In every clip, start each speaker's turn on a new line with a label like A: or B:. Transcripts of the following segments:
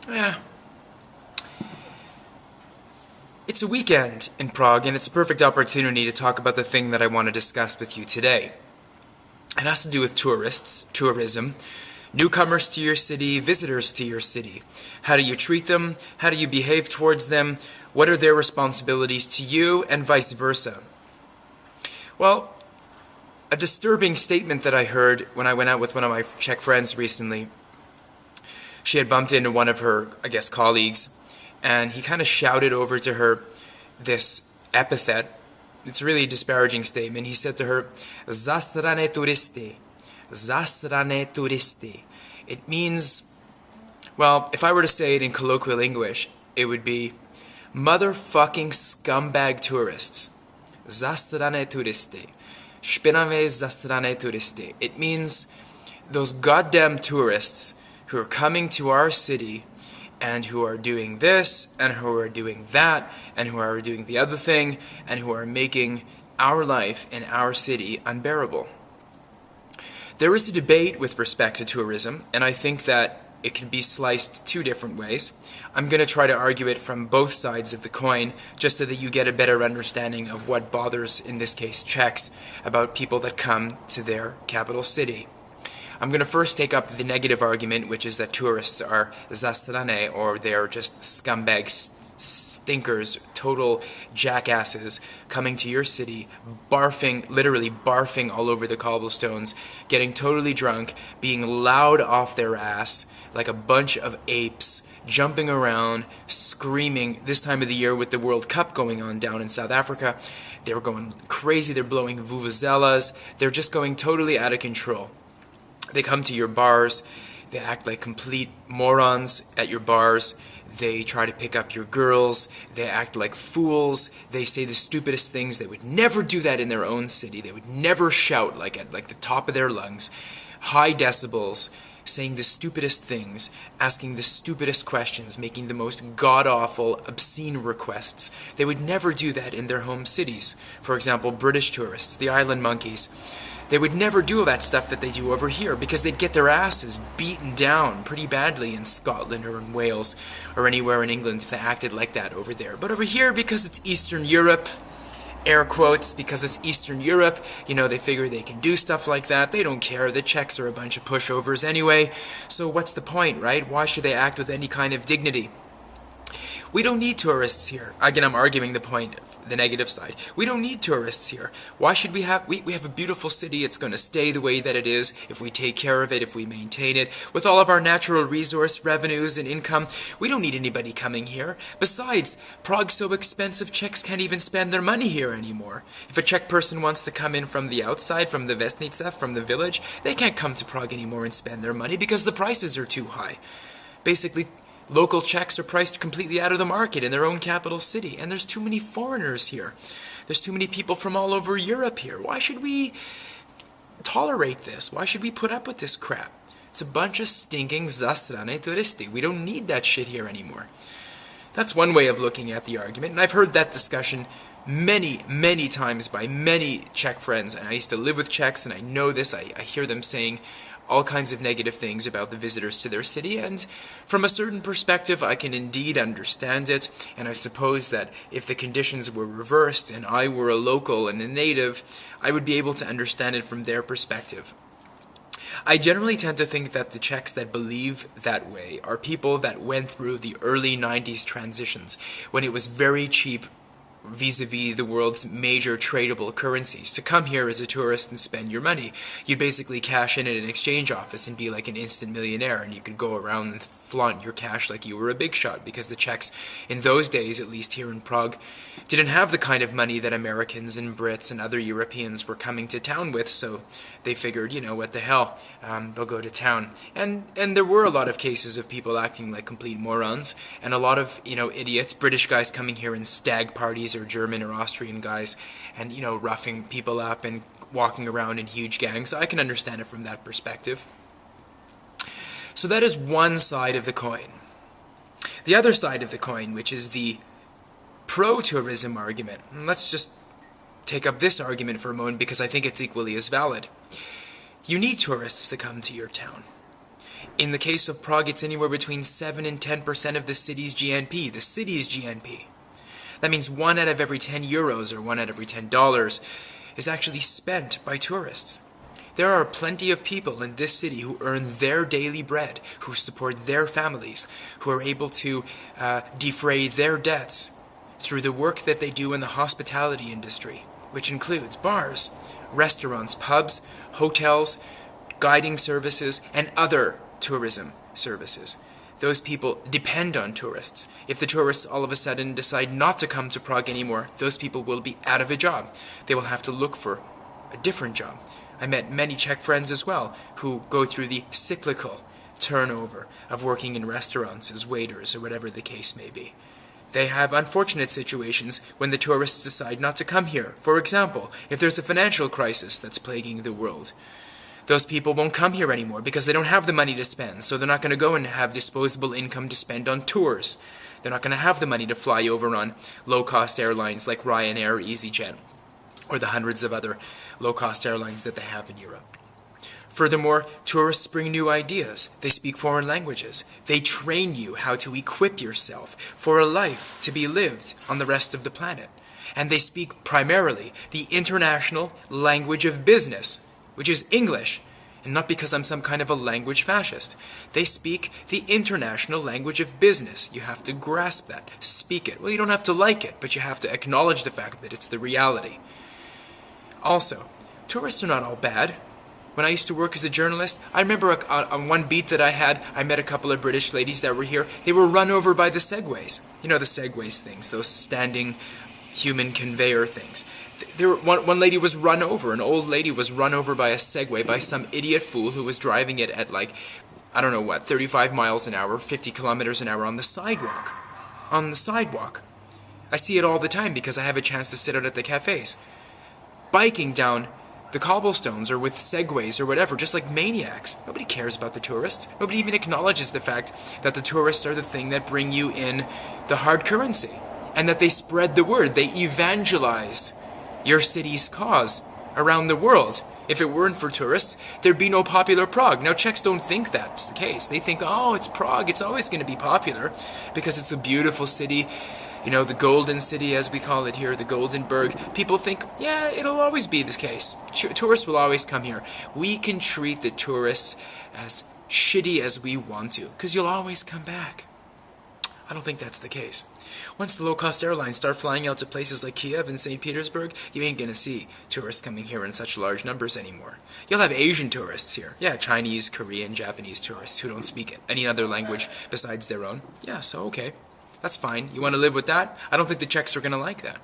A: Yeah. It's a weekend in Prague, and it's a perfect opportunity to talk about the thing that I want to discuss with you today. It has to do with tourists, tourism, newcomers to your city, visitors to your city. How do you treat them? How do you behave towards them? What are their responsibilities to you, and vice versa? Well, a disturbing statement that I heard when I went out with one of my Czech friends recently. She had bumped into one of her, I guess, colleagues, and he kind of shouted over to her this epithet. It's a really disparaging statement. He said to her, "Zasrané turisty." Zasrané turisty. It means, well, if I were to say it in colloquial English, it would be motherfucking scumbag tourists. Zasrané turisty. Špinavé zasrané turisty. It means those goddamn tourists who are coming to our city and who are doing this and who are doing that and who are doing the other thing and who are making our life in our city unbearable. There is a debate with respect to tourism, and I think that it can be sliced two different ways. I'm going to try to argue it from both sides of the coin, just so that you get a better understanding of what bothers, in this case, Czechs, about people that come to their capital city. I'm going to first take up the negative argument, which is that tourists are zasrane, or they're just scumbag stinkers, total jackasses, coming to your city, barfing, literally barfing all over the cobblestones, getting totally drunk, being loud off their ass, like a bunch of apes, jumping around, screaming. This time of the year with the World Cup going on down in South Africa, they're going crazy, they're blowing vuvuzelas, they're just going totally out of control. They come to your bars, they act like complete morons at your bars, they try to pick up your girls, they act like fools, they say the stupidest things. They would never do that in their own city. They would never shout like at the top of their lungs, high decibels, saying the stupidest things, asking the stupidest questions, making the most god-awful, obscene requests. They would never do that in their home cities. For example, British tourists, the island monkeys. They would never do that stuff that they do over here because they'd get their asses beaten down pretty badly in Scotland or in Wales or anywhere in England if they acted like that over there. But over here, because it's Eastern Europe, air quotes, because it's Eastern Europe, they figure they can do stuff like that. They don't care. The Czechs are a bunch of pushovers anyway. So what's the point, right? Why should they act with any kind of dignity? We don't need tourists here. Again, I'm arguing the point, the negative side. We don't need tourists here. Why should we have... We have a beautiful city. It's going to stay the way that it is if we take care of it, if we maintain it. With all of our natural resource revenues and income, we don't need anybody coming here. Besides, Prague's so expensive, Czechs can't even spend their money here anymore. If a Czech person wants to come in from the outside, from the Vesnica, from the village, they can't come to Prague anymore and spend their money because the prices are too high. Basically, local Czechs are priced completely out of the market in their own capital city, and there's too many foreigners here. There's too many people from all over Europe here. Why should we tolerate this? Why should we put up with this crap? It's a bunch of stinking zasrane turisti. We don't need that shit here anymore. That's one way of looking at the argument, and I've heard that discussion many, many times by many Czech friends, and I used to live with Czechs, and I know this. I hear them saying all kinds of negative things about the visitors to their city, and from a certain perspective I can indeed understand it, and I suppose that if the conditions were reversed and I were a local and a native, I would be able to understand it from their perspective. I generally tend to think that the Czechs that believe that way are people that went through the early 90s transitions, when it was very cheap vis-a-vis the world's major tradable currencies. To come here as a tourist and spend your money, you'd basically cash in at an exchange office and be like an instant millionaire, and you could go around and flaunt your cash like you were a big shot, because the Czechs, in those days, at least here in Prague, didn't have the kind of money that Americans and Brits and other Europeans were coming to town with, so they figured, what the hell, they'll go to town. And there were a lot of cases of people acting like complete morons, and a lot of, idiots, British guys coming here in stag parties, or German or Austrian guys, and, roughing people up and walking around in huge gangs. I can understand it from that perspective. So that is one side of the coin. The other side of the coin, which is the pro-tourism argument. Let's just take up this argument for a moment because I think it's equally as valid. You need tourists to come to your town. In the case of Prague, it's anywhere between 7 and 10% of the city's GNP. The city's GNP. That means 1 out of every 10 euros or 1 out of every $10 is actually spent by tourists. There are plenty of people in this city who earn their daily bread, who support their families, who are able to defray their debts through the work that they do in the hospitality industry, which includes bars, restaurants, pubs, hotels, guiding services, and other tourism services. Those people depend on tourists. If the tourists all of a sudden decide not to come to Prague anymore, those people will be out of a job. They will have to look for a different job. I met many Czech friends as well who go through the cyclical turnover of working in restaurants as waiters or whatever the case may be. They have unfortunate situations when the tourists decide not to come here. For example, if there's a financial crisis that's plaguing the world, those people won't come here anymore because they don't have the money to spend, so they're not going to go and have disposable income to spend on tours. They're not going to have the money to fly over on low-cost airlines like Ryanair or EasyJet, or the hundreds of other low-cost airlines that they have in Europe. Furthermore, tourists bring new ideas. They speak foreign languages. They train you how to equip yourself for a life to be lived on the rest of the planet. And they speak primarily the international language of business, which is English, and not because I'm some kind of a language fascist. They speak the international language of business. You have to grasp that, speak it. Well, you don't have to like it, but you have to acknowledge the fact that it's the reality. Also, tourists are not all bad. When I used to work as a journalist, I remember on one beat that I had, I met a couple of British ladies that were here. They were run over by the Segways. You know the Segways things, those standing human conveyor things. One lady was run over, an old lady was run over by a Segway by some idiot fool who was driving it at like, I don't know what, 35 miles an hour, 50 kilometers an hour on the sidewalk. On the sidewalk. I see it all the time because I have a chance to sit out at the cafes. Biking down the cobblestones or with Segways or whatever, just like maniacs. Nobody cares about the tourists. Nobody even acknowledges the fact that the tourists are the thing that bring you in the hard currency, and that they spread the word. They evangelize your city's cause around the world. If it weren't for tourists, there'd be no popular Prague. Now, Czechs don't think that's the case. They think, oh, it's Prague, it's always going to be popular because it's a beautiful city. You know, the Golden City, as we call it here, the Goldenberg. People think, yeah, it'll always be this case. Tourists will always come here. We can treat the tourists as shitty as we want to, because you'll always come back. I don't think that's the case. Once the low-cost airlines start flying out to places like Kiev and St. Petersburg, you ain't gonna see tourists coming here in such large numbers anymore. You'll have Asian tourists here. Yeah, Chinese, Korean, Japanese tourists who don't speak any other language besides their own. Yeah, so okay. That's fine. You want to live with that? I don't think the Czechs are going to like that.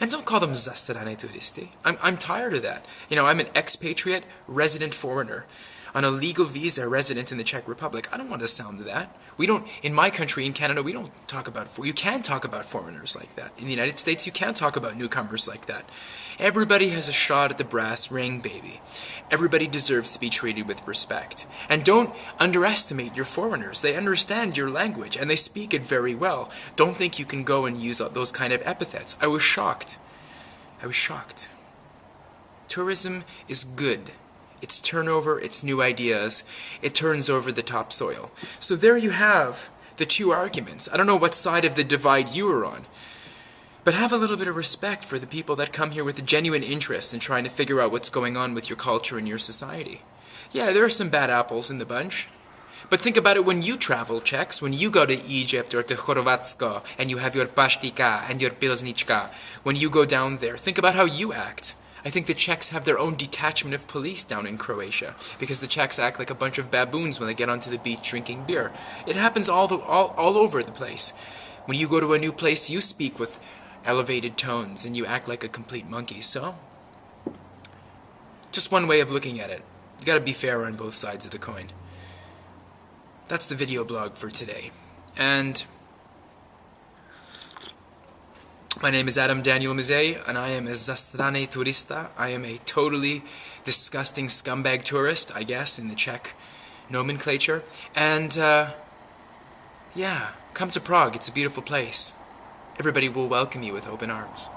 A: And don't call them zastrane turisti. I'm tired of that. You know, I'm an expatriate, resident foreigner, on a legal visa resident in the Czech Republic. I don't want to sound that. We don't, in my country, in Canada, we don't talk about, you can't talk about foreigners like that. In the United States, you can't talk about newcomers like that. Everybody has a shot at the brass ring, baby. Everybody deserves to be treated with respect. And don't underestimate your foreigners. They understand your language, and they speak it very well. Don't think you can go and use those kind of epithets. I was shocked. I was shocked. Tourism is good. It's turnover, it's new ideas. It turns over the topsoil. So there you have the two arguments. I don't know what side of the divide you are on. But have a little bit of respect for the people that come here with a genuine interest in trying to figure out what's going on with your culture and your society. Yeah, there are some bad apples in the bunch. But think about it when you travel, Czechs, when you go to Egypt or to Chorvatsko and you have your pashtika and your pilsnička. When you go down there, think about how you act. I think the Czechs have their own detachment of police down in Croatia because the Czechs act like a bunch of baboons when they get onto the beach drinking beer. It happens all over the place. When you go to a new place, you speak with elevated tones and you act like a complete monkey. So, just one way of looking at it. You gotta be fair on both sides of the coin. That's the video blog for today. And my name is Adam Daniel Mezei, and I am a zastrane turista. I am a totally disgusting scumbag tourist, I guess, in the Czech nomenclature. And, yeah, come to Prague. It's a beautiful place. Everybody will welcome you with open arms.